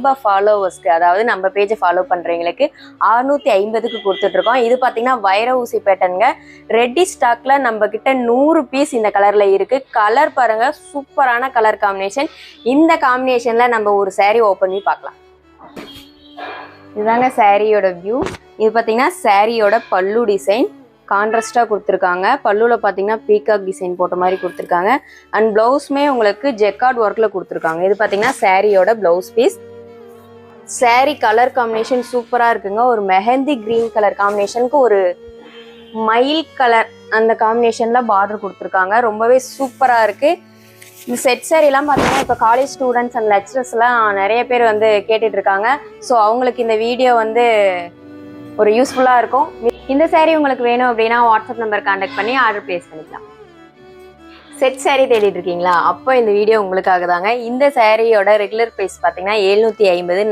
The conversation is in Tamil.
நம்ம ஃபாலோவர்ஸ்க்கு, அதாவது நம்ம பேஜை ஃபாலோ பண்றவங்களுக்கு 650க்கு கொடுத்துட்டு இருக்கோம். இது பாத்தீங்கன்னா வைர ஊசி பேட்டர்னுங்க. ரெடி ஸ்டாக்ல நம்ம கிட்ட 100 பீஸ் இந்த கலர்ல இருக்கு. கலர் பாருங்க, சூப்பரான கலர் காம்பினேஷன். இந்த காம்பினேஷன்ல நம்ம ஒரு saree ஓபன் பண்ணி பார்க்கலாம். இதுதாங்க சாரியோட வியூ. இது பாத்தீங்கன்னா சாரியோட பல்லு டிசைன் கான்ட்ராஸ்டா கொடுத்துருக்காங்க. பல்லுல பாத்தீங்கன்னா பீகாக் டிசைன் போட்ட மாதிரி கொடுத்துருக்காங்க. அண்ட் பிளவுஸ்மே உங்களுக்கு ஜெக்கார்ட் ஒர்க்ல கொடுத்துருக்காங்க. இது பாத்தீங்கன்னா சாரியோட blouse piece. Sari colour combination சூப்பரா இருக்குங்க. ஒரு மெஹந்தி கிரீன் கலர் காம்பினேஷனுக்கு ஒரு மயில் கலர் அந்த காம்பினேஷன்ல பார்டர் கொடுத்துருக்காங்க. ரொம்பவே சூப்பரா இருக்கு. இந்த செட் சாரிலாம் பார்த்தீங்கன்னா இப்போ காலேஜ் ஸ்டூடெண்ட்ஸ் அண்ட் லெக்சரர்ஸ்லாம் நிறைய பேர் வந்து கேட்டுட்டு இருக்காங்க. ஸோ அவங்களுக்கு இந்த வீடியோ வந்து ஒரு யூஸ்ஃபுல்லாக இருக்கும். இந்த சாரீ உங்களுக்கு வேணும் அப்படின்னா வாட்ஸ்அப் நம்பர் கான்டாக்ட் பண்ணி ஆர்டர் பிளேஸ் பண்ணிக்கலாம். செட் சாரீ தேடிட்டு இருக்கீங்களா? அப்போ இந்த வீடியோ உங்களுக்காக தாங்க. இந்த சாரியோட ரெகுலர் ப்ரைஸ் பார்த்தீங்கன்னா 750.